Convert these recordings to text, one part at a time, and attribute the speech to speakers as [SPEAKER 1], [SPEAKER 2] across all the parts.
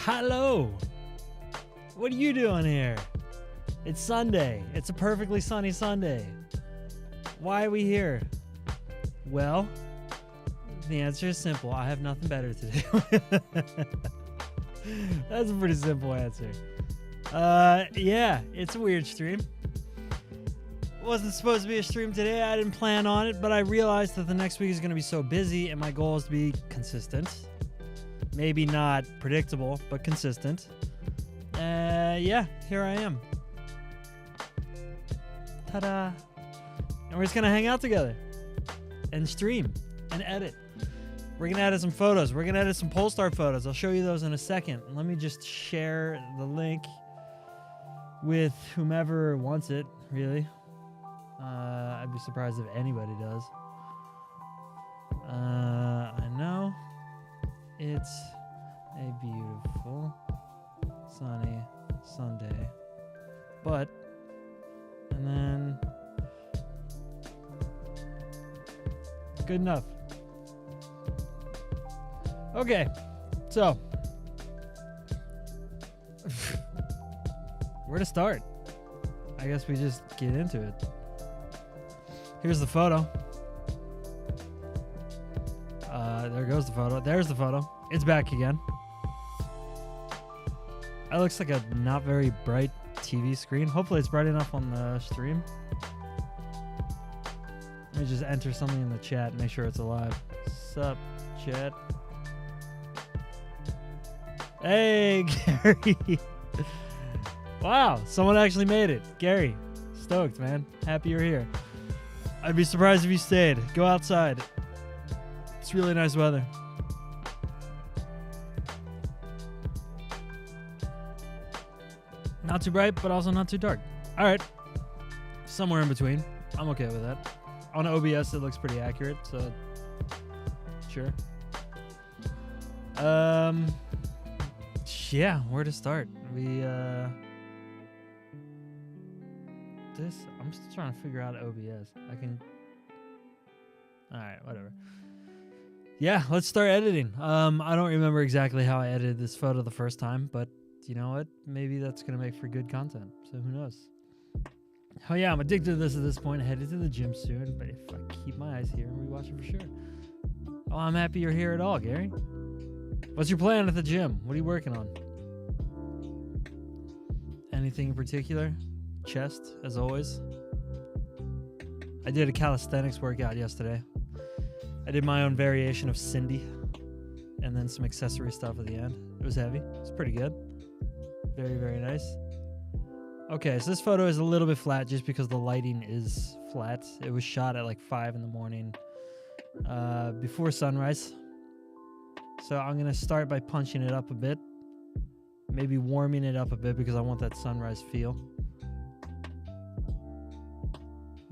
[SPEAKER 1] Hello. What are you doing here? It's Sunday. It's a perfectly sunny Sunday. Why are we here? Well, the answer is simple. I have nothing better to do. That's a pretty simple answer. Yeah, it's a weird stream. It wasn't supposed to be a stream today. I didn't plan on it, but I realized that the next week is going to be so busy, and my goal is to be consistent. Maybe not predictable, but consistent. Yeah, here I am. Ta-da. And we're just going to hang out together and stream and edit. We're going to edit some photos. We're going to edit some Polestar photos. I'll show you those in a second. Let me just share the link with whomever wants it, really. I'd be surprised if anybody does. I know it's a beautiful sunny Sunday, but, and then, good enough. Okay, so, where to start? I guess we just get into it. Here's the photo. There goes the photo. There's the photo. It's back again. That looks like a not very bright TV screen. Hopefully it's bright enough on the stream. Let me just enter something in the chat and make sure it's alive. Sup, chat? Hey, Gary. Wow, someone actually made it. Gary, stoked, man. Happy you're here. I'd be surprised if you stayed. Go outside. It's really nice weather. Not too bright, but also not too dark. All right. Somewhere in between. I'm okay with that. On OBS, it looks pretty accurate, so sure. Yeah, where to start? I'm still trying to figure out OBS. All right, whatever. Yeah, let's start editing. I don't remember exactly how I edited this photo the first time, but you know what? Maybe that's going to make for good content. So who knows? Oh yeah, I'm addicted to this at this point. Headed to the gym soon, but if I keep my eyes here and rewatch it for sure. Oh, I'm happy you're here at all, Gary. What's your plan at the gym? What are you working on? Anything in particular? Chest, as always. I did a calisthenics workout yesterday. I did my own variation of Cindy and then some accessory stuff at the end. It was heavy. It was pretty good. Very, very nice. Okay, so this photo is a little bit flat just because the lighting is flat. It was shot at like 5 in the morning before sunrise. So I'm going to start by punching it up a bit. Maybe warming it up a bit because I want that sunrise feel.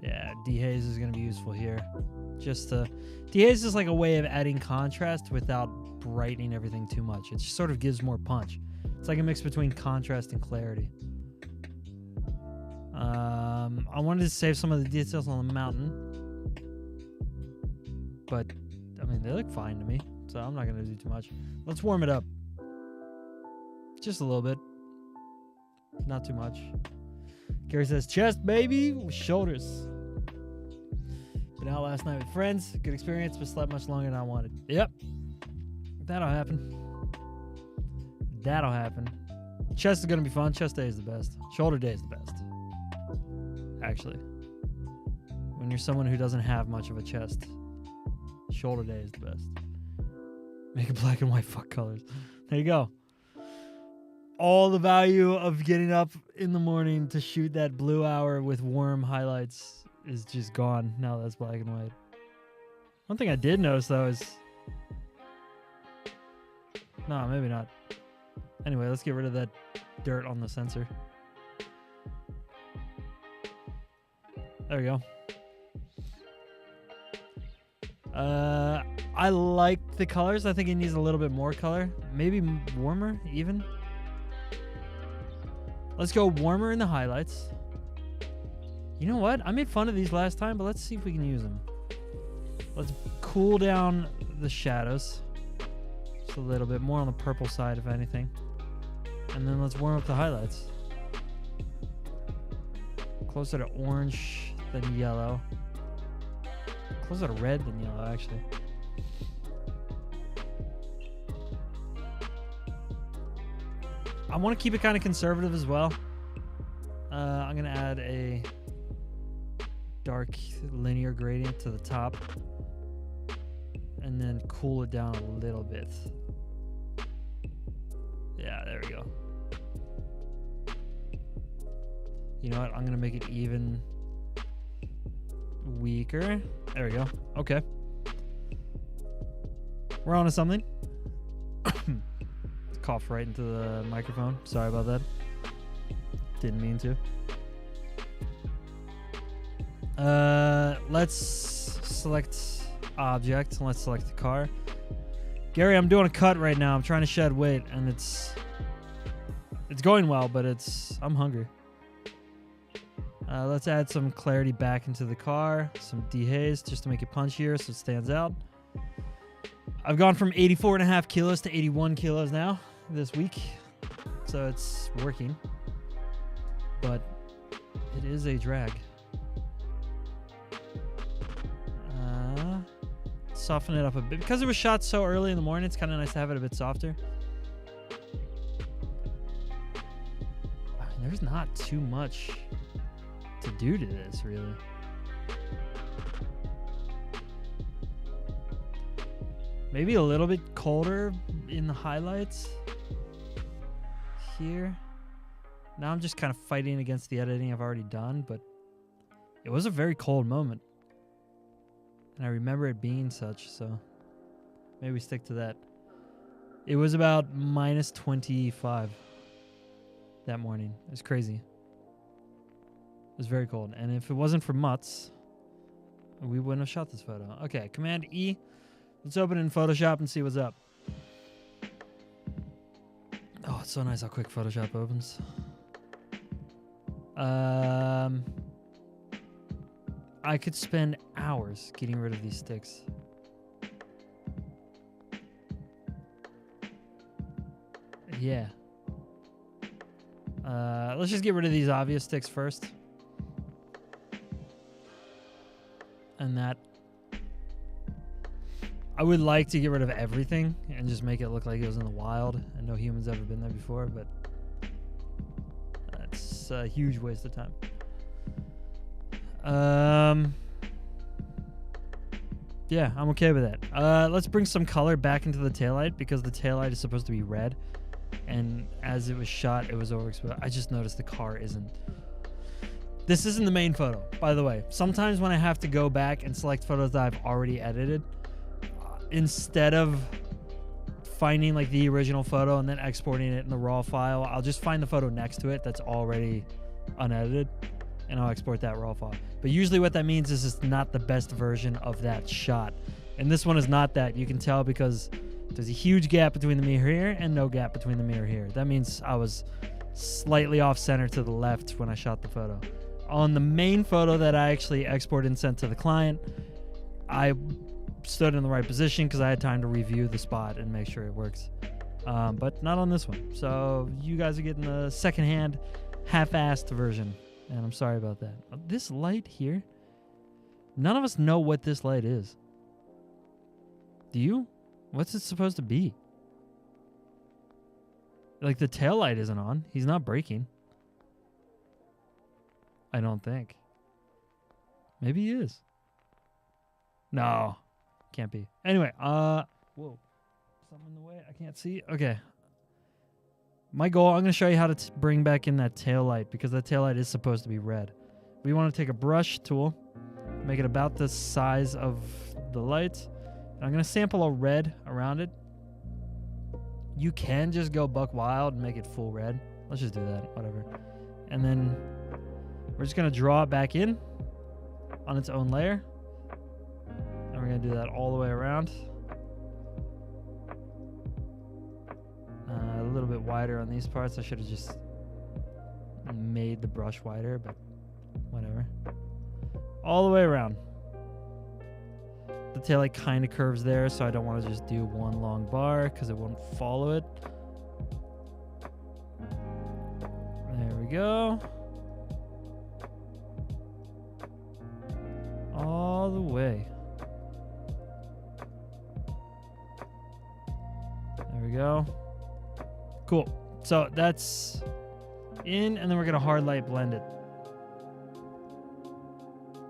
[SPEAKER 1] Yeah, dehaze is going to be useful here. Dehaze is like a way of adding contrast without brightening everything too much. It just sort of gives more punch. It's like a mix between contrast and clarity. I wanted to save some of the details on the mountain. But, I mean, they look fine to me. So I'm not going to do too much. Let's warm it up. Just a little bit. Not too much. Gary says, chest, baby, with shoulders. Been out last night with friends. Good experience, but slept much longer than I wanted. Yep. That'll happen. That'll happen. Chest is going to be fun. Chest day is the best. Shoulder day is the best. Actually. When you're someone who doesn't have much of a chest, shoulder day is the best. Make it black and white, fuck colors. There you go. All the value of getting up in the morning to shoot that blue hour with warm highlights is just gone now that's black and white. One thing I did notice though is... No, maybe not. Anyway, let's get rid of that dirt on the sensor. There we go. I like the colors. I think it needs a little bit more color. Maybe warmer, even. Let's go warmer in the highlights. You know what? I made fun of these last time, but let's see if we can use them. Let's cool down the shadows. Just a little bit more on the purple side, if anything. And then let's warm up the highlights. Closer to orange than yellow. Closer to red than yellow, actually. I want to keep it kind of conservative as well. I'm going to add a dark linear gradient to the top. And then cool it down a little bit. Yeah, there we go. You know what? I'm going to make it even weaker. There we go. Okay. We're on to something. Cough right into the microphone. Sorry about that. Didn't mean to. Let's select object. Let's select the car. Gary, I'm doing a cut right now. I'm trying to shed weight, and it's going well, but I'm hungry. Let's add some clarity back into the car. Some dehaze just to make it punchier so it stands out. I've gone from 84.5 kilos to 81 kilos now this week. So it's working. But it is a drag. Soften it up a bit. Because it was shot so early in the morning, it's kind of nice to have it a bit softer. There's not too much to do to this, really. Maybe a little bit colder in the highlights here. Now I'm just kind of fighting against the editing I've already done, but it was a very cold moment. And I remember it being such, so maybe we stick to that. It was about minus 25 that morning. It was crazy. It was very cold. And if it wasn't for Mutts, we wouldn't have shot this photo. Okay, Command E. Let's open it in Photoshop and see what's up. Oh, it's so nice how quick Photoshop opens. I could spend hours getting rid of these sticks. Yeah. Let's just get rid of these obvious sticks first. And that. I would like to get rid of everything and just make it look like it was in the wild and no human's ever been there before, but that's a huge waste of time. Yeah, I'm okay with that. Let's bring some color back into the taillight because the taillight is supposed to be red. And as it was shot, it was overexposed. I just noticed the car isn't. This isn't the main photo, by the way. Sometimes when I have to go back and select photos that I've already edited, instead of finding like the original photo and then exporting it in the raw file, I'll just find the photo next to it that's already unedited and I'll export that raw file. But usually what that means is it's not the best version of that shot. And this one is not that. You can tell because there's a huge gap between the mirror here and no gap between the mirror here. That means I was slightly off center to the left when I shot the photo. On the main photo that I actually exported and sent to the client, I stood in the right position because I had time to review the spot and make sure it works. But not on this one. So you guys are getting the secondhand, half-assed version. And I'm sorry about that. This light here, none of us know what this light is. Do you? What's it supposed to be? Like the tail light isn't on. He's not braking. I don't think. Maybe he is. No. Can't be. Anyway, whoa. Something in the way? I can't see. Okay. My goal, I'm going to show you how to bring back in that tail light because that tail light is supposed to be red. We want to take a brush tool, make it about the size of the light. And I'm going to sample a red around it. You can just go buck wild and make it full red. Let's just do that, whatever. And then we're just going to draw it back in on its own layer. And we're going to do that all the way around. A little bit wider on these parts. I should have just made the brush wider, but whatever. All the way around. The taillight kind of curves there, so I don't want to just do one long bar because it won't follow it. go. All the way. There we go. Cool. So that's in, and then we're going to hard light blend it.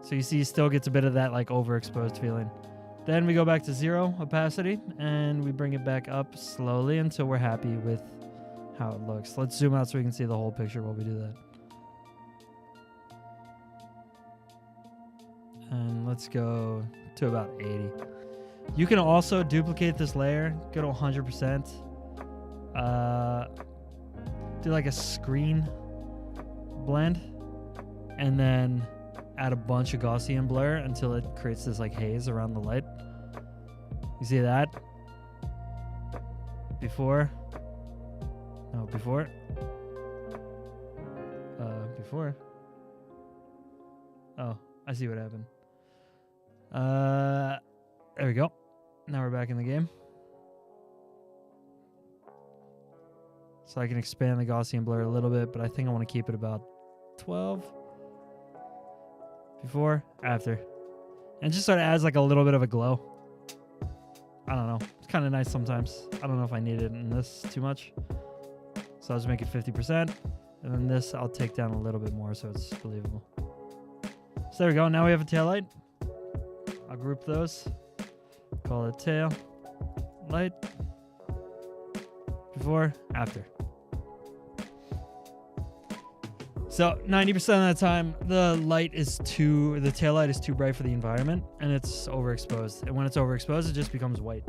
[SPEAKER 1] So you see, it still gets a bit of that like overexposed feeling. Then we go back to 0 opacity, and we bring it back up slowly until we're happy with how it looks. Let's zoom out so we can see the whole picture while we do that. And let's go to about 80. You can also duplicate this layer, go to 100%. Do like a screen blend, and then add a bunch of Gaussian blur until it creates this like haze around the light. You see that? Before. No, before. Before. Oh, I see what happened. There we go. Now we're back in the game. So I can expand the Gaussian blur a little bit, but I think I want to keep it about 12. Before, after. And it just sort of adds like a little bit of a glow. I don't know. It's kind of nice sometimes. I don't know if I need it in this too much. So I'll just make it 50%. And then this I'll take down a little bit more so it's believable. So there we go. Now we have a tail light. I'll group those. Call it tail light. Before, after. So 90% of the time, the tail light is too bright for the environment, and it's overexposed. And when it's overexposed, it just becomes white.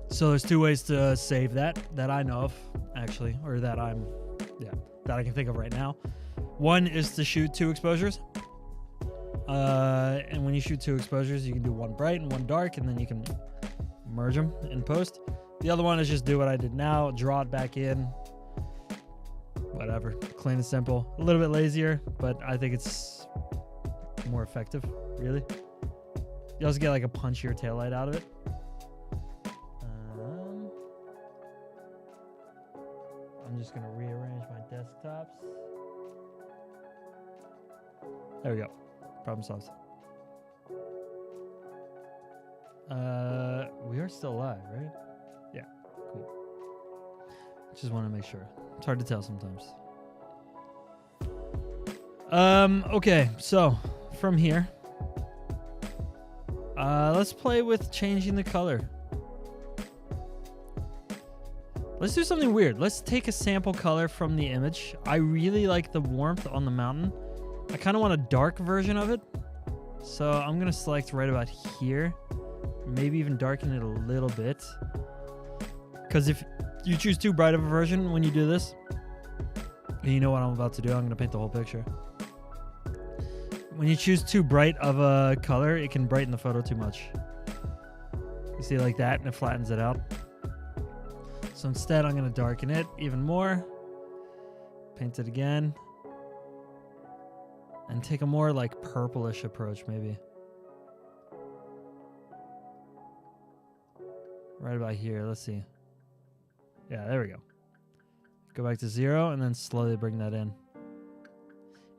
[SPEAKER 1] So there's two ways to save that I know of, actually, or that I can think of right now. One is to shoot 2 exposures. And when you shoot 2 exposures, you can do one bright and one dark, and then you can merge them in post. The other one is just do what I did now, draw it back in, whatever, clean and simple. A little bit lazier, but I think it's more effective, really. You also get like a punchier taillight out of it. I'm just gonna rearrange my desktops. There we go, problem solved. We are still live, right? Yeah, cool. Just want to make sure. It's hard to tell sometimes. Okay, so from here, let's play with changing the color. Let's do something weird. Let's take a sample color from the image. I really like the warmth on the mountain. I kind of want a dark version of it. So I'm going to select right about here. Maybe even darken it a little bit. Because if you choose too bright of a version when you do this, and you know what I'm about to do, I'm going to paint the whole picture. When you choose too bright of a color, it can brighten the photo too much. You see like that, and it flattens it out. So instead, I'm going to darken it even more. Paint it again. And take a more like purplish approach, maybe. Right about here. Let's see. Yeah, there we go. Go back to 0 and then slowly bring that in.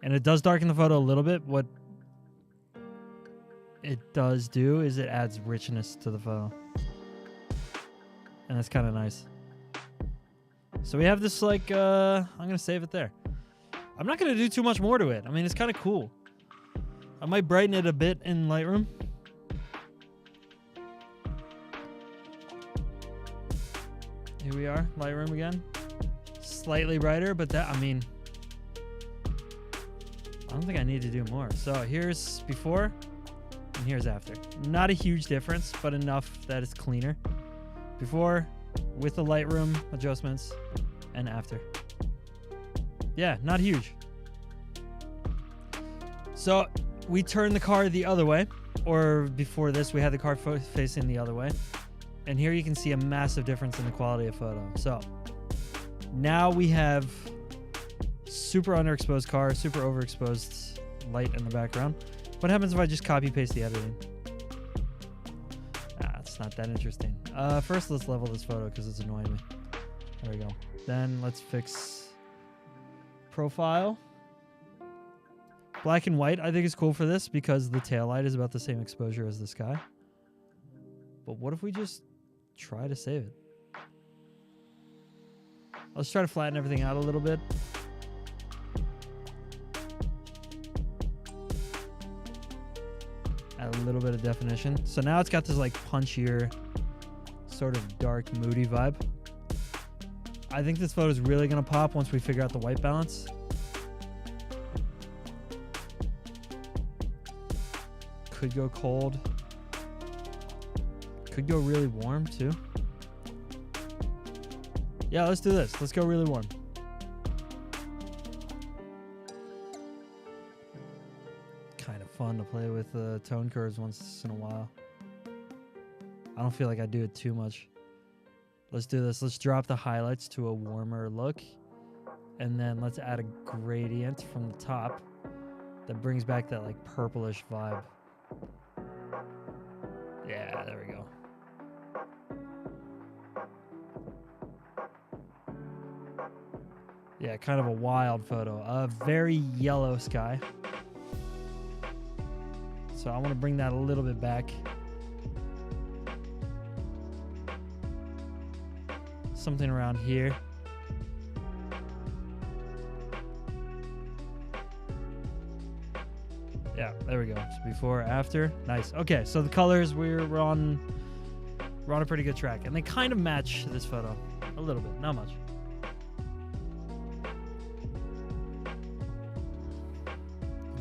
[SPEAKER 1] And it does darken the photo a little bit. What it does do is it adds richness to the photo. And that's kind of nice. So we have this like, I'm going to save it there. I'm not going to do too much more to it. I mean, it's kind of cool. I might brighten it a bit in Lightroom. Here we are, Lightroom again. Slightly brighter, but that, I mean, I don't think I need to do more. So here's before and here's after. Not a huge difference, but enough that it's cleaner. Before, with the Lightroom adjustments, and after. Yeah, not huge. So we turned the car the other way, or before this, we had the car facing the other way. And here you can see a massive difference in the quality of photo. So now we have super underexposed car, super overexposed light in the background. What happens if I just copy paste the editing? It's not that interesting. First, let's level this photo because it's annoying me. There we go. Then let's fix profile. Black and white I think is cool for this because the taillight is about the same exposure as the sky. But what if we just try to save it? Let's try to flatten everything out a little bit. Add a little bit of definition. So now it's got this like punchier, sort of dark, moody vibe. I think this photo is really going to pop once we figure out the white balance. Could go cold. Could go really warm too. Yeah, let's do this. Let's go really warm. Kind of fun to play with tone curves once in a while. I don't feel like I do it too much. Let's do this. Let's drop the highlights to a warmer look. And then let's add a gradient from the top that brings back that like purplish vibe. Yeah, there we go. Yeah, kind of a wild photo. A very yellow sky. So I want to bring that a little bit back. Something around here. Yeah, there we go. So before, after. Nice. Okay, so the colors, we're on a pretty good track. And they kind of match this photo. A little bit, not much.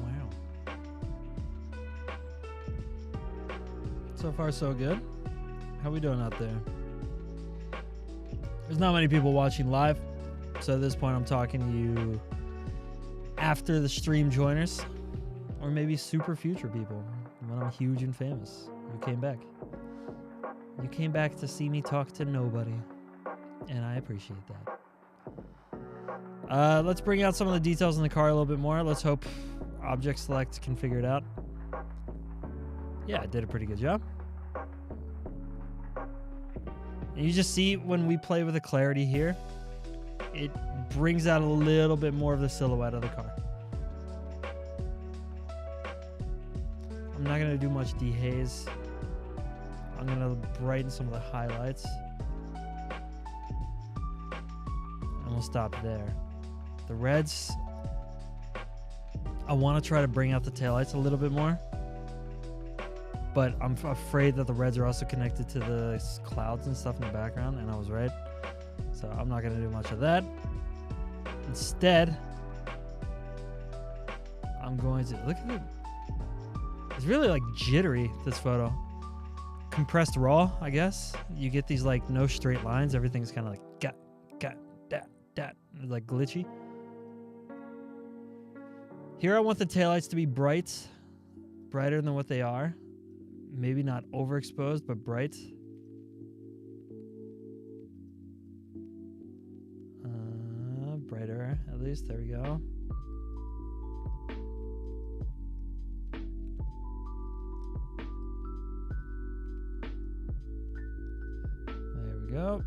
[SPEAKER 1] Wow. So far, so good. How we doing out there? There's not many people watching live, so at this point I'm talking to you after the stream joiners, or maybe super future people when I'm huge and famous. You came back. You came back to see me talk to nobody, and I appreciate that. Let's bring out some of the details in the car a little bit more. Let's hope Object Select can figure it out. Yeah, it did a pretty good job. And you just see when we play with the clarity here, it brings out a little bit more of the silhouette of the car. I'm not going to do much dehaze. I'm going to brighten some of the highlights. And we'll stop there. The reds, I want to try to bring out the taillights a little bit more. But I'm afraid that the reds are also connected to the clouds and stuff in the background, and I was right. So I'm not going to do much of that. Instead, I'm going to... Look at it. It's really like jittery, this photo. Compressed raw, I guess. You get these like no straight lines. Everything's kind of like dat. It's like glitchy. Here I want the taillights to be bright. Brighter than what they are. Maybe not overexposed, but bright. Brighter, at least. There we go. There we go.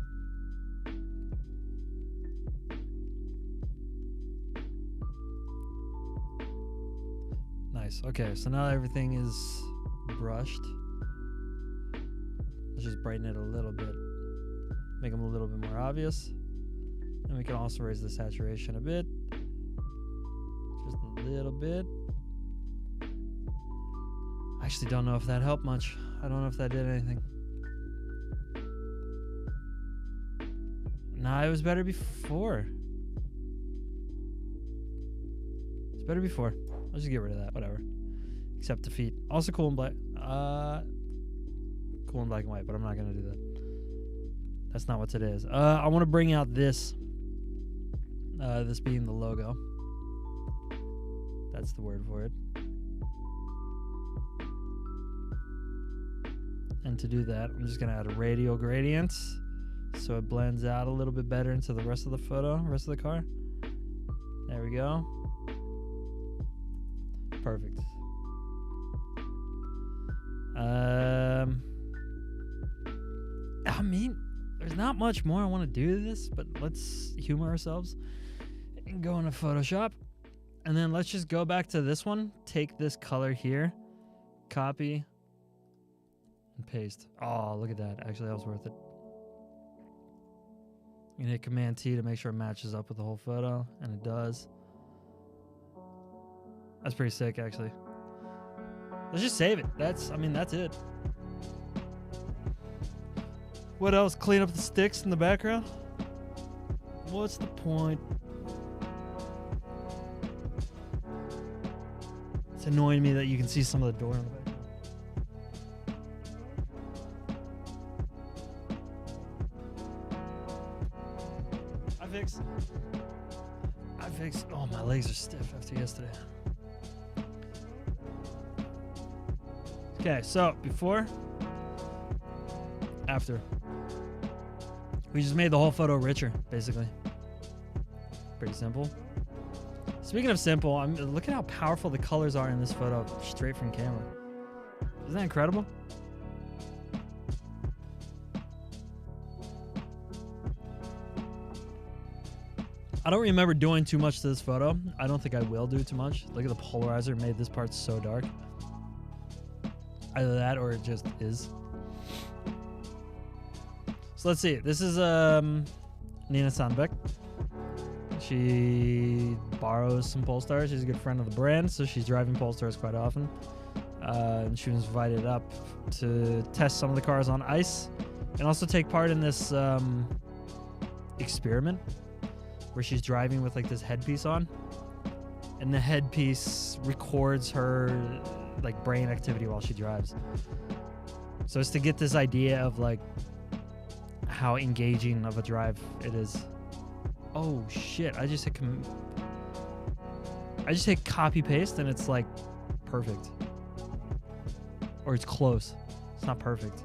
[SPEAKER 1] Nice. Okay, so now everything is brushed. Let's just brighten it a little bit. Make them a little bit more obvious. And we can also raise the saturation a bit. Just a little bit. I actually don't know if that helped much. I don't know if that did anything. Nah, it was better before. It's better before. Let's just get rid of that. Whatever. Except the feet. Also cool in black. Cool in black and white, but I'm not going to do that. That's not what today is. I want to bring out this. This being the logo. That's the word for it. And to do that, I'm just going to add a radial gradient so it blends out a little bit better into the rest of the photo, rest of the car. There we go. Perfect. I mean, there's not much more I want to do to this, but let's humor ourselves and go into Photoshop. And then let's just go back to this one. Take this color here, copy, and paste. Oh, look at that. Actually, that was worth it. You can hit Command T to make sure it matches up with the whole photo, and it does. That's pretty sick, actually. Let's just save it. That's it. What else? Clean up the sticks in the background? What's the point? It's annoying me that you can see some of the door in the background. I fixed. Oh, my legs are stiff after yesterday. Okay, so before, after. We just made the whole photo richer, basically. Pretty simple. Speaking of simple, look at how powerful the colors are in this photo straight from camera. Isn't that incredible? I don't remember doing too much to this photo. I don't think I will do too much. Look at the polarizer made this part so dark. Either that or it just is. So let's see. This is Nina Sandbeck. She borrows some Polestars. She's a good friend of the brand, so she's driving Polestars quite often. And she was invited up to test some of the cars on ice and also take part in this experiment where she's driving with like this headpiece on, and the headpiece records her like brain activity while she drives. So it's to get this idea of like how engaging of a drive it is. Oh shit, I just hit copy paste and it's like perfect. Or it's close. It's not perfect.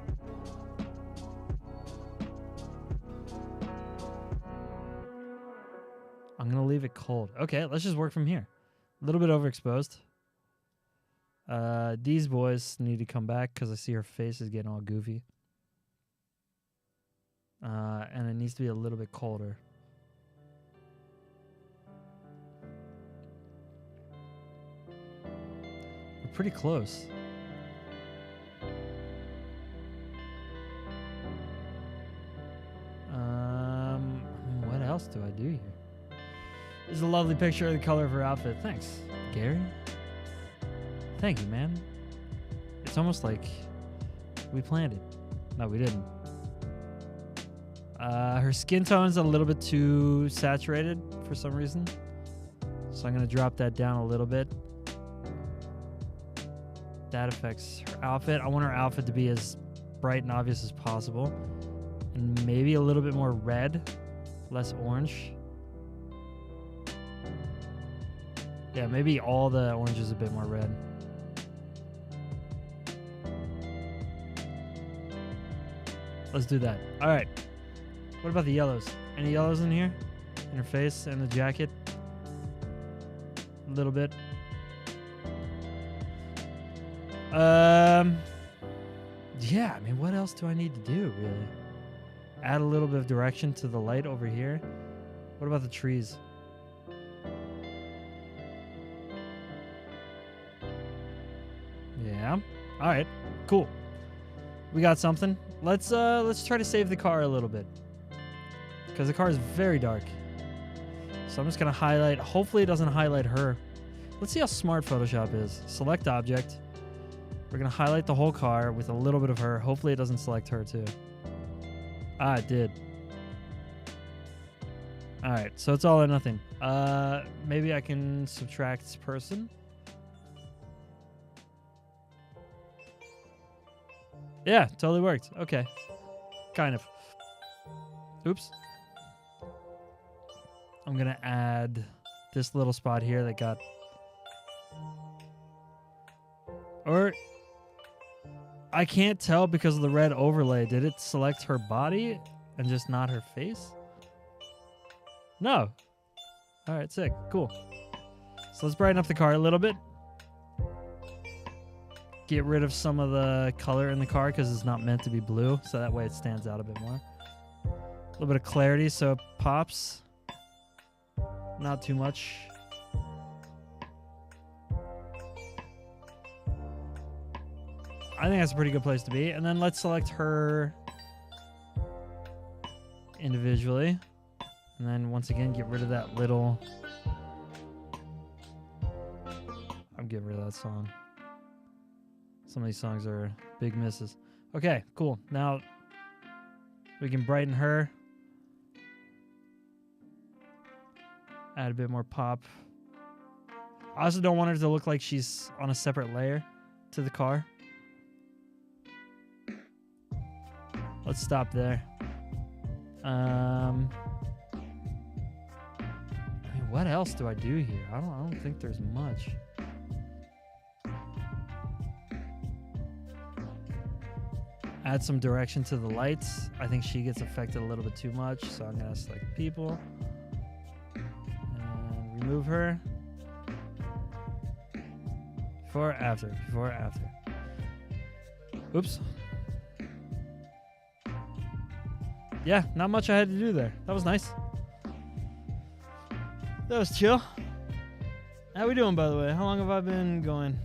[SPEAKER 1] I'm gonna leave it cold. Okay, let's just work from here. A little bit overexposed. These boys need to come back because I see her face is getting all goofy. And it needs to be a little bit colder. We're pretty close. What else do I do here? This is a lovely picture of the color of her outfit. Thanks, Gary. Thank you, man. It's almost like we planned it. No, we didn't. Her skin tone's a little bit too saturated for some reason. So I'm going to drop that down a little bit. That affects her outfit. I want her outfit to be as bright and obvious as possible. And maybe a little bit more red, less orange. Yeah, maybe all the orange is a bit more red. Let's do that. All right. What about the yellows? Any yellows in here? In her face and the jacket? A little bit. Yeah, I mean, what else do I need to do, really? Add a little bit of direction to the light over here. What about the trees? Yeah. All right. Cool. We got something. Let's try to save the car a little bit, because the car is very dark. So I'm just gonna highlight. Hopefully it doesn't highlight her. Let's see how smart Photoshop is. Select object. We're gonna highlight the whole car with a little bit of her. Hopefully it doesn't select her too. Ah, it did. All right, so it's all or nothing. Maybe I can subtract person. Yeah, totally worked. Okay. Kind of. Oops. I'm going to add this little spot here that got... Or... I can't tell because of the red overlay. Did it select her body and just not her face? No. All right, sick. Cool. So let's brighten up the car a little bit. Get rid of some of the color in the car because it's not meant to be blue, so that way it stands out a bit more. little bit of clarity so it pops. Not too much. I think that's a pretty good place to be. And then let's select her individually. And then once again, get rid of that little... I'm getting rid of that song. Some of these songs are big misses. Okay, cool. Now we can brighten her. Add a bit more pop. I also don't want her to look like she's on a separate layer to the car. Let's stop there. I mean, what else do I do here? I don't think there's much. Add some direction to the lights. I think she gets affected a little bit too much, so I'm gonna select people and remove her. Before, after, before, after. Oops. Yeah, not much I had to do there. That was nice. That was chill. How we doing, by the way? How long have I been going?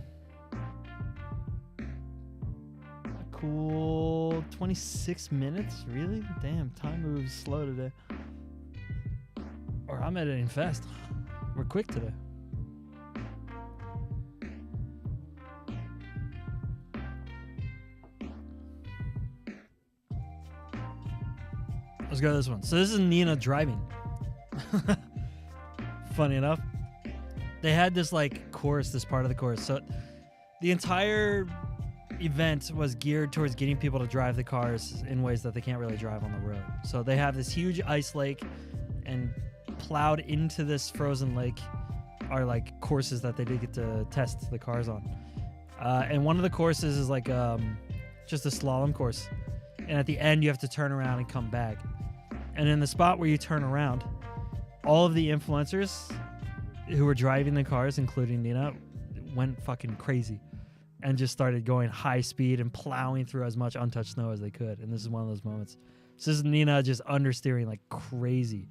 [SPEAKER 1] Cool 26 minutes? Really? Damn, time moves slow today. Or I'm editing fast. We're quick today. Let's go to this one. So this is Nina driving. Funny enough. They had this like course, this part of the course. So the entire event was geared towards getting people to drive the cars in ways that they can't really drive on the road. So they have this huge ice lake, and plowed into this frozen lake are like courses that they did get to test the cars on. And one of the courses is like just a slalom course. And at the end, you have to turn around and come back. And in the spot where you turn around, all of the influencers who were driving the cars, including Nina, went fucking crazy and just started going high speed and plowing through as much untouched snow as they could. And this is one of those moments. So this is Nina just understeering like crazy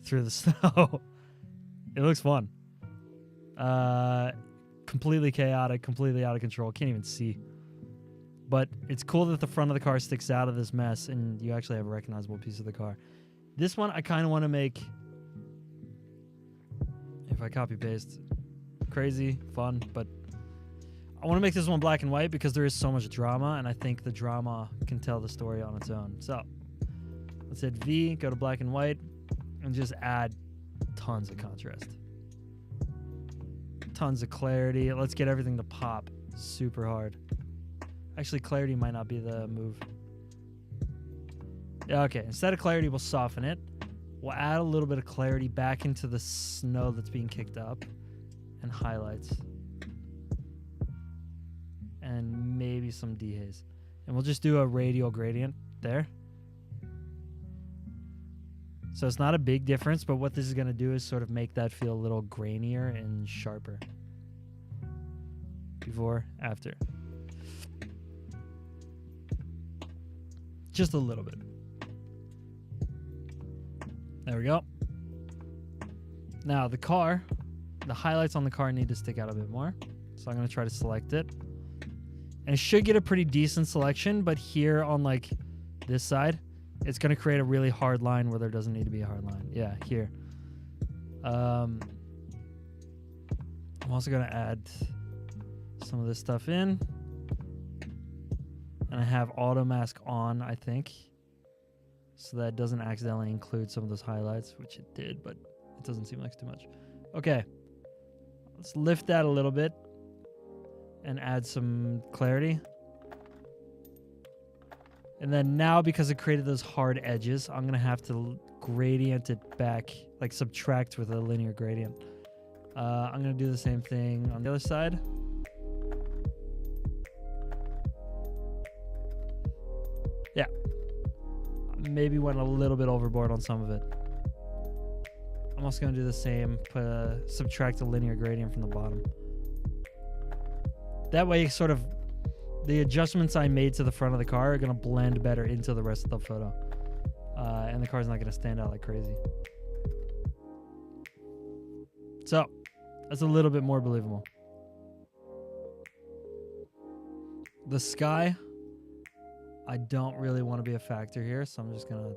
[SPEAKER 1] through the snow. It looks fun. Completely chaotic, completely out of control. Can't even see. But it's cool that the front of the car sticks out of this mess and you actually have a recognizable piece of the car. This one I kind of want to make, if I copy paste, crazy, fun, but I want to make this one black and white because there is so much drama, and I think the drama can tell the story on its own. So let's hit V, go to black and white, and just add tons of contrast. Tons of clarity. Let's get everything to pop super hard. Actually, clarity might not be the move. Yeah, okay, instead of clarity, we'll soften it. We'll add a little bit of clarity back into the snow that's being kicked up, and highlights. And maybe some dehaze. And we'll just do a radial gradient there. So it's not a big difference, but what this is going to do is sort of make that feel a little grainier and sharper. Before, after. Just a little bit. There we go. Now the car, the highlights on the car need to stick out a bit more. So I'm going to try to select it. And it should get a pretty decent selection, but here on like this side, it's going to create a really hard line where there doesn't need to be a hard line. Yeah, here. I'm also going to add some of this stuff in. And I have auto mask on, I think, so that it doesn't accidentally include some of those highlights, which it did, but it doesn't seem like it's too much. Okay, let's lift that a little bit and add some clarity. And then now, because it created those hard edges, I'm going to have to gradient it back, like subtract with a linear gradient. I'm going to do the same thing on the other side. Yeah. Maybe went a little bit overboard on some of it. I'm also going to do the same, subtract a linear gradient from the bottom. That way, sort of, the adjustments I made to the front of the car are going to blend better into the rest of the photo. and the car's not going to stand out like crazy. So that's a little bit more believable. The sky, I don't really want to be a factor here, so I'm just going to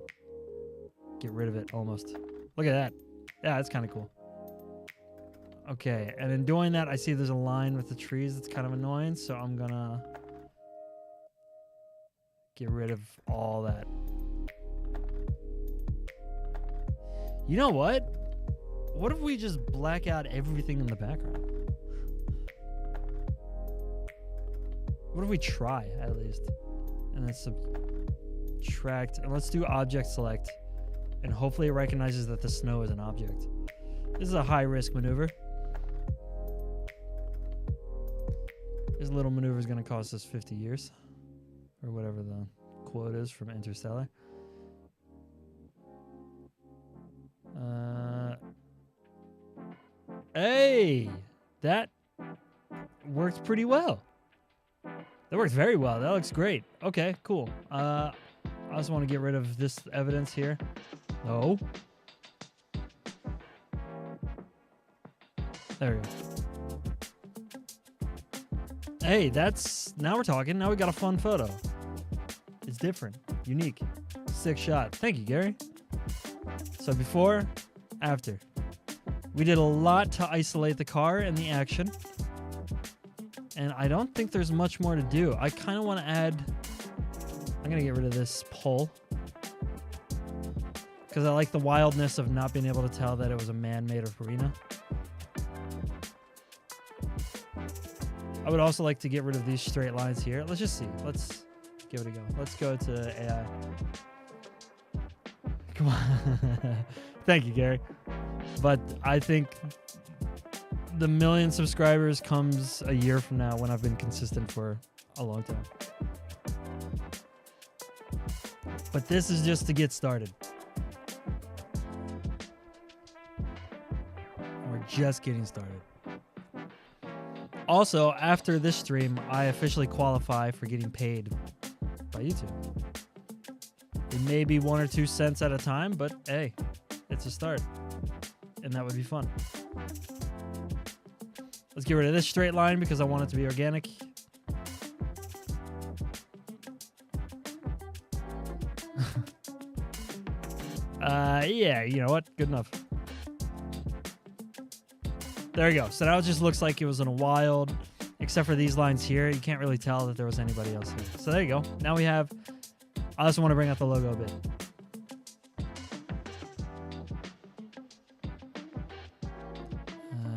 [SPEAKER 1] get rid of it almost. Look at that. Yeah, that's kind of cool. Okay, and in doing that, I see there's a line with the trees that's kind of annoying, so I'm going to get rid of all that. You know what? What if we just black out everything in the background? What if we try, at least? And then subtract, and let's do object select. And hopefully it recognizes that the snow is an object. This is a high-risk maneuver. This little maneuver is going to cost us 50 years. Or whatever the quote is from Interstellar. Hey! That worked pretty well. That works very well. That looks great. Okay, cool. I also want to get rid of this evidence here. No. There we go. Hey, that's... Now we're talking. Now we got a fun photo. It's different. Unique. Sick shot. Thank you, Gary. So before, after. We did a lot to isolate the car and the action. And I don't think there's much more to do. I kind of want to add... I'm going to get rid of this pole. Because I like the wildness of not being able to tell that it was a man-made arena. I would also like to get rid of these straight lines here. Let's just see. Let's give it a go. Let's go to AI. Come on. Thank you, Gary. But I think the 1 million subscribers comes a year from now when I've been consistent for a long time. But this is just to get started. We're just getting started. Also, after this stream, I officially qualify for getting paid by YouTube. It may be 1 or 2 cents at a time, but hey, it's a start. And that would be fun. Let's get rid of this straight line because I want it to be organic. Yeah, you know what? Good enough. There you go. So now it just looks like it was in a wild, except for these lines here. You can't really tell that there was anybody else here. So there you go. Now we have... I also want to bring out the logo a bit.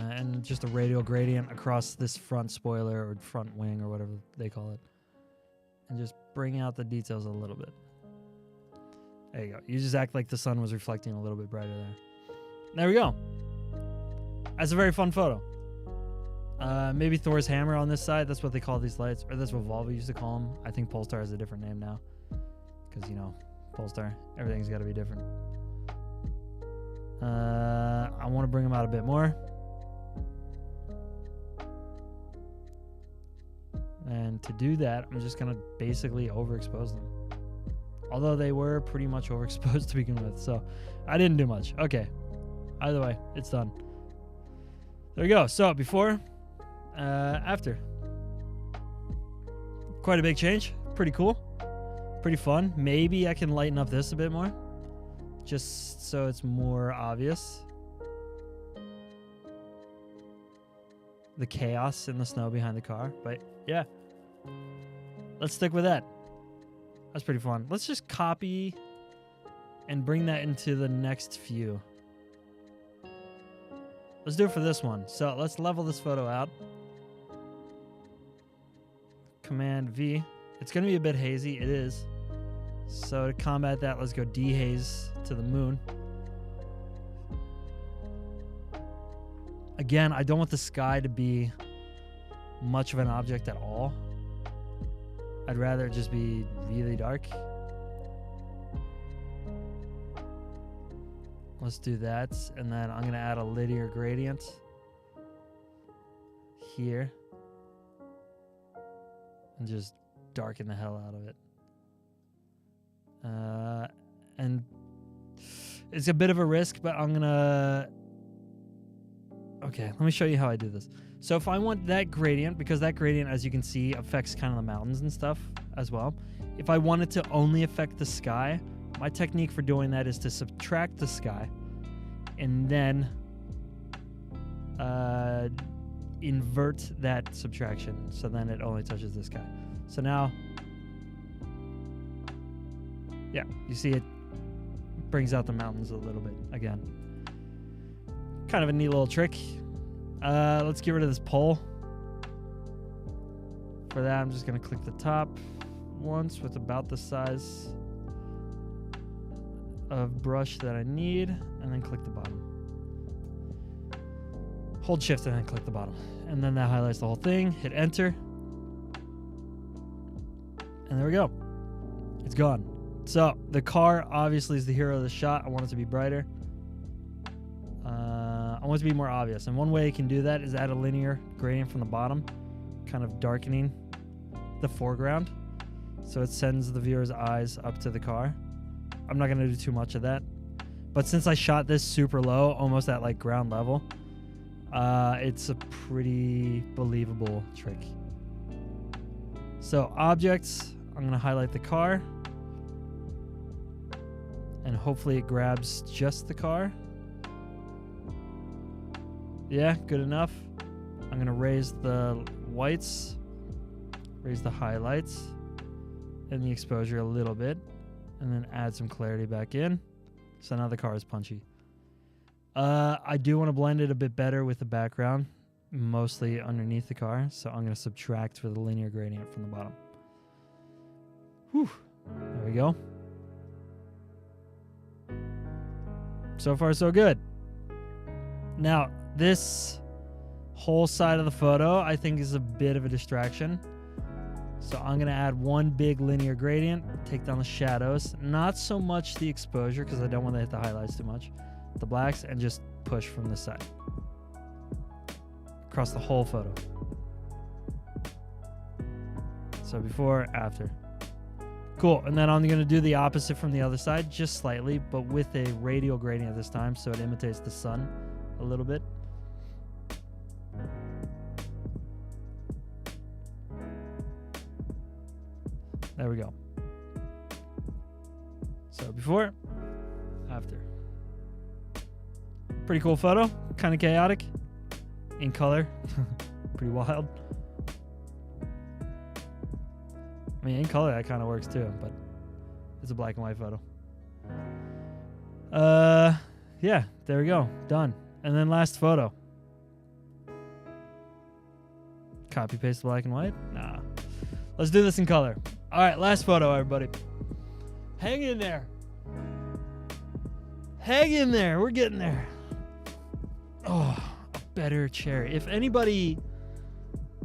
[SPEAKER 1] And just a radial gradient across this front spoiler or front wing or whatever they call it. And just bring out the details a little bit. There you go. You just act like the sun was reflecting a little bit brighter there. There we go. That's a very fun photo. Maybe Thor's hammer on this side. That's what they call these lights. Or that's what Volvo used to call them. I think Polestar has a different name now. Because, you know, Polestar. Everything's got to be different. I want to bring them out a bit more. And to do that, I'm just going to basically overexpose them. Although they were pretty much overexposed to begin with. So I didn't do much. Okay. Either way, it's done. There we go. So before, after. Quite a big change. Pretty cool. Pretty fun. Maybe I can lighten up this a bit more. Just so it's more obvious. The chaos in the snow behind the car. But yeah. Let's stick with that. That's pretty fun. Let's just copy and bring that into the next few. Let's do it for this one. So let's level this photo out. Command V. It's going to be a bit hazy. It is. So to combat that, let's go dehaze to the moon. Again, I don't want the sky to be much of an object at all. I'd rather it just be really dark. Let's do that. And then I'm going to add a linear gradient here. And just darken the hell out of it. And It's a bit of a risk, but I'm gonna... Okay, let me show you how I do this. So if I want that gradient, because that gradient, as you can see, affects kind of the mountains and stuff as well. If I wanted to only affect the sky, my technique for doing that is to subtract the sky and then invert that subtraction. So then it only touches this guy. So now, yeah, you see it brings out the mountains a little bit again. Kind of a neat little trick. Let's get rid of this pole. For that, I'm just going to click the top once with about the size of brush that I need, and then click the bottom. Hold shift and then click the bottom. And then that highlights the whole thing. Hit enter. And there we go. It's gone. So the car obviously is the hero of the shot. I want it to be brighter. I want it to be more obvious. And one way you can do that is add a linear gradient from the bottom, kind of darkening the foreground. So it sends the viewer's eyes up to the car. I'm not going to do too much of that. But since I shot this super low, almost at like ground level, it's a pretty believable trick. So objects, I'm going to highlight the car. And hopefully it grabs just the car. Yeah, good enough. I'm going to raise the whites, raise the highlights, and the exposure a little bit, and then add some clarity back in. So now the car is punchy. I do want to blend it a bit better with the background, mostly underneath the car. So I'm going to subtract for the linear gradient from the bottom. Whew. There we go. So far, so good. Now, this whole side of the photo, I think, is a bit of a distraction. So I'm going to add one big linear gradient, take down the shadows, not so much the exposure because I don't want to hit the highlights too much, the blacks, and just push from the side across the whole photo. So before, after. Cool. And then I'm going to do the opposite from the other side, just slightly, but with a radial gradient this time, so it imitates the sun a little bit. There we go. So before, after. Pretty cool photo. Kind of chaotic. In color. Pretty wild. I mean, in color, that kind of works too, but it's a black and white photo. Yeah, there we go. Done. And then last photo. Copy paste the black and white? Nah. Let's do this in color. All right, last photo, everybody. Hang in there. Hang in there. We're getting there. Oh, a better chair. If anybody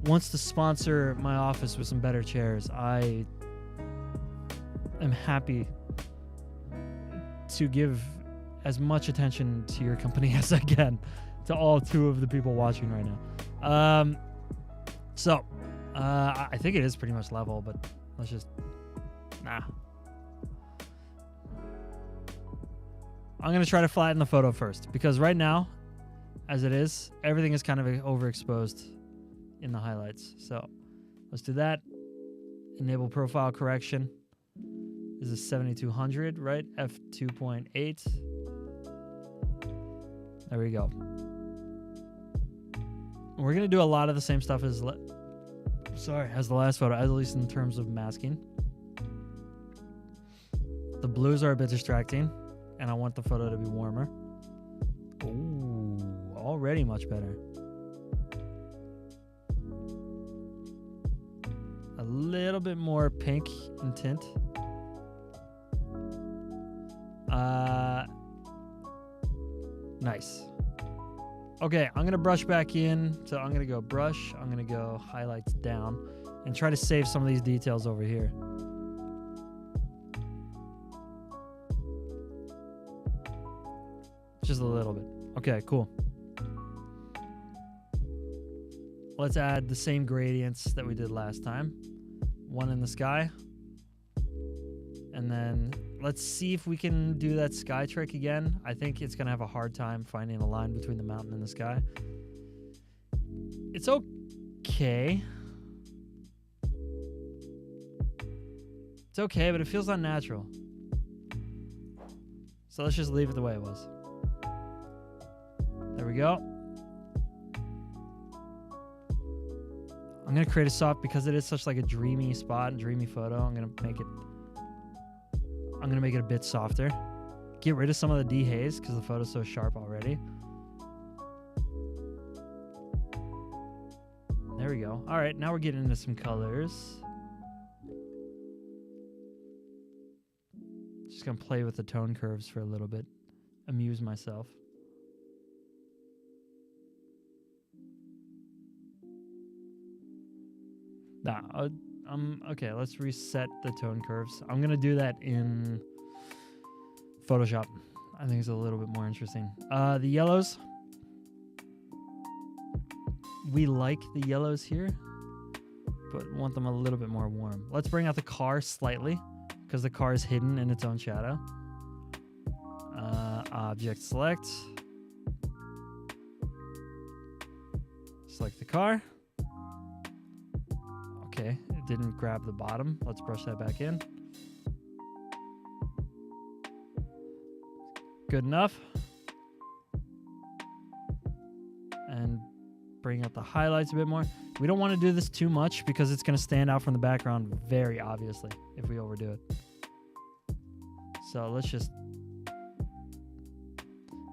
[SPEAKER 1] wants to sponsor my office with some better chairs, I am happy to give as much attention to your company as I can to all two of the people watching right now. I think it is pretty much level, but let's just... Nah. I'm going to try to flatten the photo first, because right now, as it is, everything is kind of overexposed in the highlights. So let's do that. Enable profile correction. This is 7200, right? F2.8. There we go. We're going to do a lot of the same stuff as the last photo, at least in terms of masking. The blues are a bit distracting, and I want the photo to be warmer. Ooh, already much better. A little bit more pink in tint. Nice. Okay, I'm going to brush back in. So I'm going to go brush. I'm going to go highlights down and try to save some of these details over here. Just a little bit. Okay, cool. Let's add the same gradients that we did last time. One in the sky. And then let's see if we can do that sky trick again. I think it's going to have a hard time finding a line between the mountain and the sky. It's okay. It's okay, but it feels unnatural. So let's just leave it the way it was. There we go. I'm going to create a soft, because it is such like a dreamy spot and dreamy photo, I'm going to make it a bit softer. Get rid of some of the dehaze because the photo's so sharp already. There we go. All right, now we're getting into some colors. Just going to play with the tone curves for a little bit. Amuse myself. Nah, okay, let's reset the tone curves. I'm going to do that in Photoshop. I think it's a little bit more interesting. The yellows. We like the yellows here, but want them a little bit more warm. Let's bring out the car slightly, because the car is hidden in its own shadow. Object select. Select the car. Okay, it didn't grab the bottom. Let's brush that back in. Good enough. And bring out the highlights a bit more. We don't want to do this too much because it's going to stand out from the background very obviously if we overdo it. So let's just...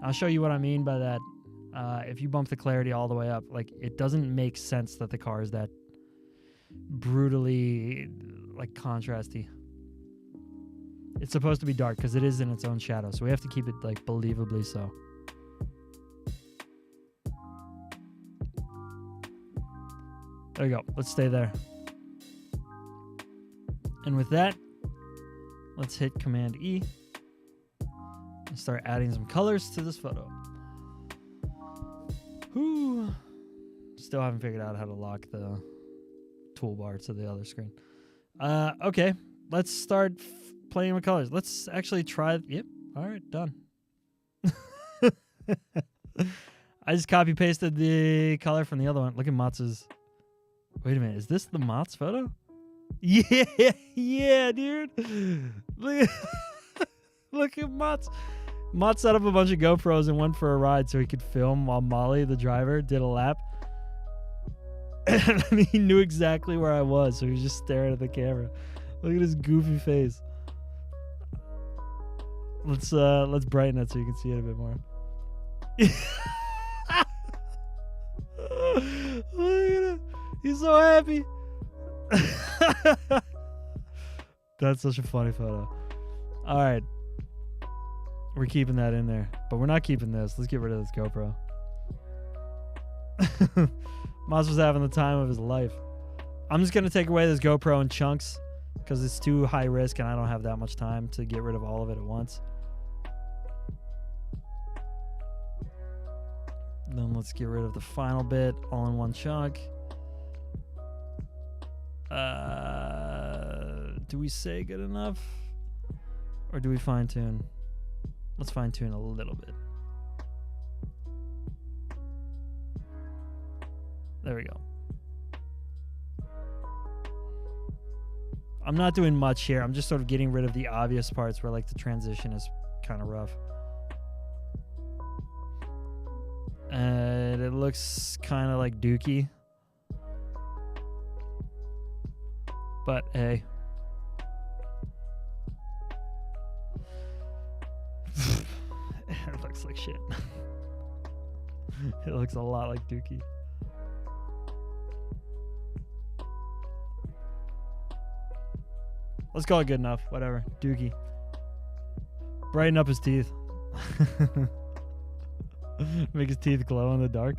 [SPEAKER 1] I'll show you what I mean by that. If you bump the clarity all the way up, like, it doesn't make sense that the car is that brutally like contrasty. It's supposed to be dark because it is in its own shadow, so we have to keep it like believably so. There you go. Let's stay there. And with that, let's hit Command E and start adding some colors to this photo. Whew. Still haven't figured out how to lock the toolbar to the other screen. Okay, let's start playing with colors. Let's actually try. Yep. All right, done. I just copy pasted the color from the other one. Look at Matz's. Wait a minute, is this the Mats photo? Yeah, yeah, dude. Look at Mats. Mats set up a bunch of GoPros and went for a ride so he could film while Molly, the driver, did a lap. And he knew exactly where I was, so he was just staring at the camera. Look at his goofy face. Let's brighten it so you can see it a bit more. Look at him. He's so happy. That's such a funny photo. All right. We're keeping that in there, but we're not keeping this. Let's get rid of this GoPro. Maz was having the time of his life. I'm just going to take away this GoPro in chunks because it's too high risk and I don't have that much time to get rid of all of it at once. Then let's get rid of the final bit all in one chunk. Do we say good enough? Or do we fine tune? Let's fine tune a little bit. There we go. I'm not doing much here. I'm just sort of getting rid of the obvious parts where like the transition is kind of rough. And it looks kind of like dookie. But hey. It looks like shit. It looks a lot like dookie. Let's call it good enough. Whatever. Dookie. Brighten up his teeth. Make his teeth glow in the dark.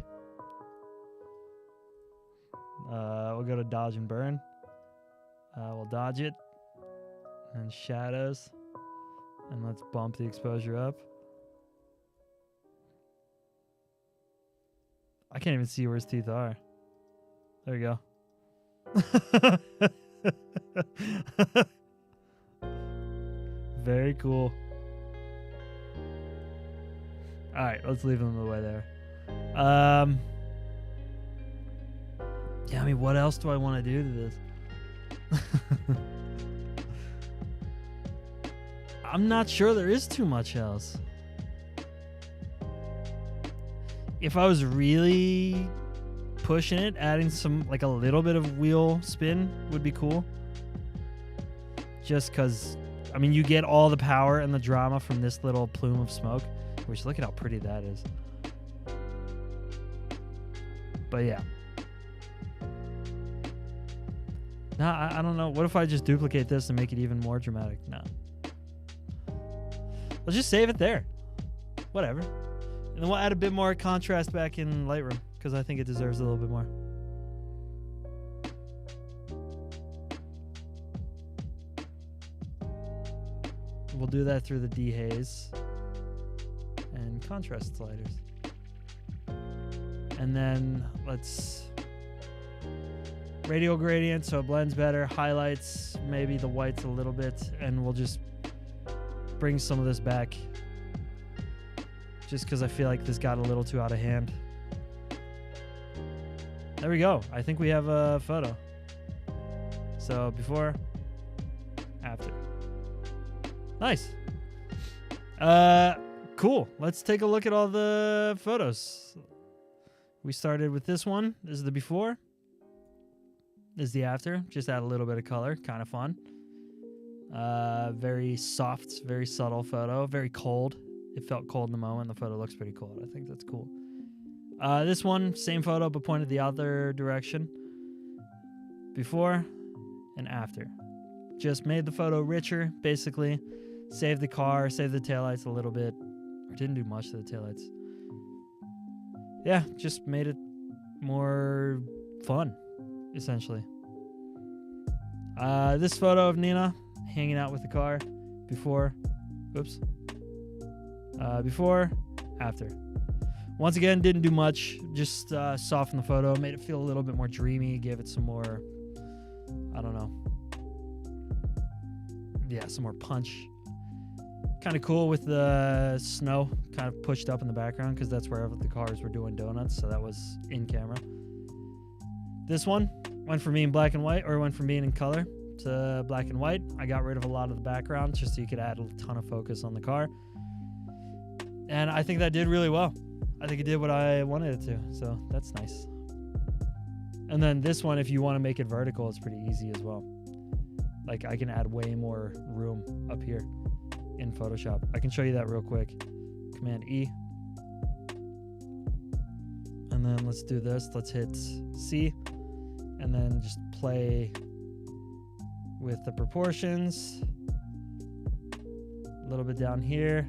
[SPEAKER 1] We'll go to dodge and burn. We'll dodge it. And shadows. And let's bump the exposure up. I can't even see where his teeth are. There you go. Very cool. All right, let's leave them the way there. Yeah, I mean, what else do I want to do to this? I'm not sure there is too much else. If I was really pushing it, adding some, like a little bit of wheel spin would be cool. Just because, I mean, you get all the power and the drama from this little plume of smoke, which look at how pretty that is. But yeah. Nah, I don't know. What if I just duplicate this and make it even more dramatic? No. Let's just save it there. Whatever. And then we'll add a bit more contrast back in Lightroom because I think it deserves a little bit more. We'll do that through the dehaze and contrast sliders. And then let's radial gradient so it blends better, highlights maybe the whites a little bit, and we'll just bring some of this back just because I feel like this got a little too out of hand. There we go. I think we have a photo. So before, after. Nice. Cool. Let's take a look at all the photos. We started with this one. This is the before. This is the after. Just add a little bit of color. Kind of fun. Very soft, very subtle photo. Very cold. It felt cold in the moment. The photo looks pretty cold. I think that's cool. This one, same photo, but pointed the other direction. Before and after. Just made the photo richer, basically. Saved the car, saved the taillights a little bit. Or didn't do much to the taillights. Yeah, just made it more fun, essentially. This photo of Nina hanging out with the car. Before. Oops. Before, after. Once again, didn't do much. Just softened the photo, made it feel a little bit more dreamy, gave it some more, I don't know. Yeah, some more punch. Kind of cool with the snow kind of pushed up in the background because that's where the cars were doing donuts, so that was in camera. This one went from being black and white, or went from being in color to black and white. I got rid of a lot of the background just so you could add a ton of focus on the car. And I think that did really well. I think it did what I wanted it to, so that's nice. And then this one, if you want to make it vertical, it's pretty easy as well. Like, I can add way more room up here in Photoshop. I can show you that real quick. Command E. And then let's do this. Let's hit C. And then just play with the proportions. A little bit down here.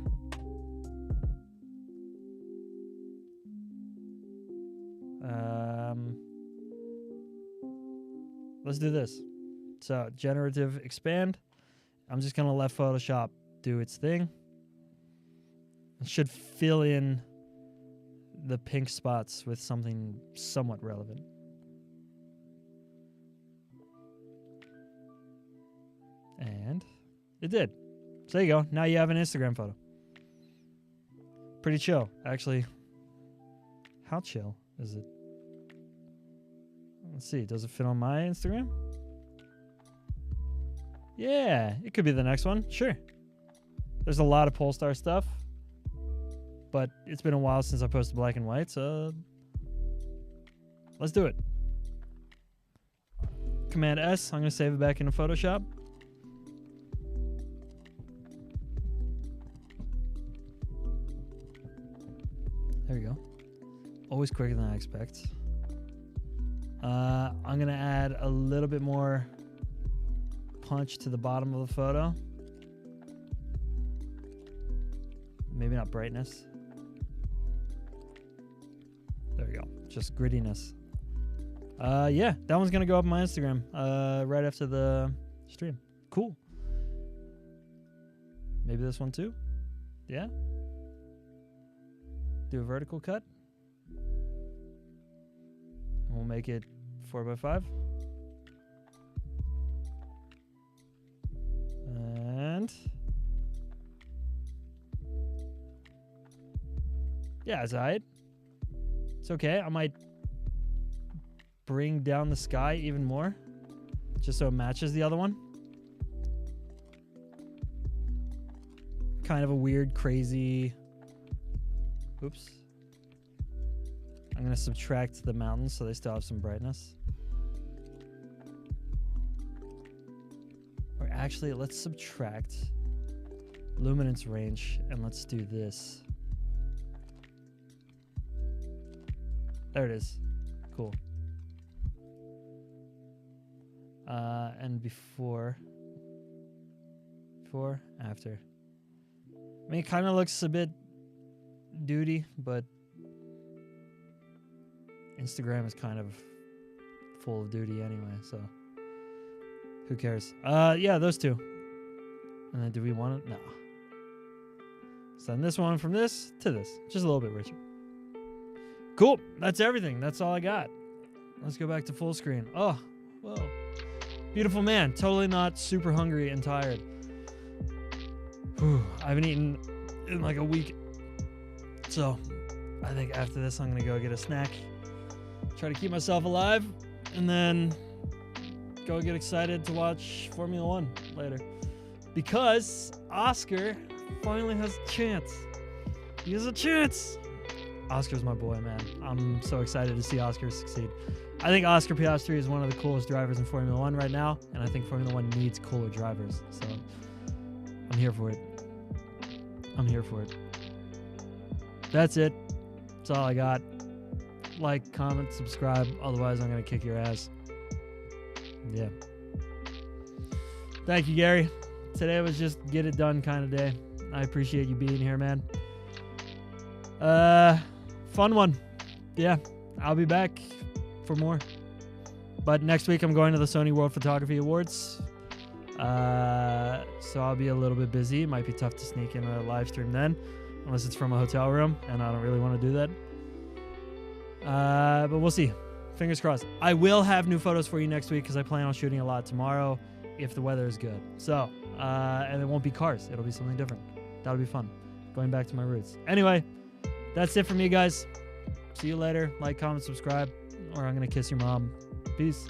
[SPEAKER 1] Let's do this. So, generative expand. I'm just going to let Photoshop do its thing. It should fill in the pink spots with something somewhat relevant. And it did. So there you go. Now you have an Instagram photo. Pretty chill, actually. How chill is it? Let's see. Does it fit on my Instagram? Yeah, it could be the next one. Sure. There's a lot of Polestar stuff, but it's been a while since I posted black and white, so let's do it. Command S. I'm going to save it back into Photoshop. There we go. Always quicker than I expect. I'm going to add a little bit more punch to the bottom of the photo. Maybe not brightness. There we go. Just grittiness. Yeah, that one's going to go up on my Instagram right after the stream. Cool. Maybe this one too? Yeah? Do a vertical cut. We'll make it 4x5. And Yeah, it's alright. It's okay. I might bring down the sky even more, just so it matches the other one. Kind of a weird, crazy... Oops. I'm going to subtract the mountains so they still have some brightness. Or actually, let's subtract luminance range and let's do this. There it is. Cool. And before, after. I mean, it kind of looks a bit duty, but Instagram is kind of full of duty anyway, so who cares? Yeah, those two. And then do we want it? No. Send this one from this to this. Just a little bit richer. Cool. That's everything. That's all I got. Let's go back to full screen. Oh, whoa. Beautiful man. Totally not super hungry and tired. Whew. I haven't eaten in like a week. So I think after this, I'm going to go get a snack. Try to keep myself alive. And then go get excited to watch Formula 1 later. Because Oscar finally has a chance. He has a chance. Oscar's my boy, man. I'm so excited to see Oscar succeed. I think Oscar Piastri is one of the coolest drivers in Formula 1 right now, and I think Formula 1 needs cooler drivers. So I'm here for it. I'm here for it. That's it. That's all I got. Like, comment, subscribe. Otherwise, I'm going to kick your ass. Yeah. Thank you, Gary. Today was just get it done kind of day. I appreciate you being here, man. Fun one. Yeah, I'll be back for more. But next week I'm going to the Sony World Photography Awards. So I'll be a little bit busy. It might be tough to sneak in a live stream then, unless it's from a hotel room, and I don't really want to do that. But we'll see. Fingers crossed. I will have new photos for you next week because I plan on shooting a lot tomorrow if the weather is good. So, and it won't be cars. It'll be something different. That'll be fun. Going back to my roots. Anyway, that's it for me, guys. See you later. Like, comment, subscribe, or I'm going to kiss your mom. Peace.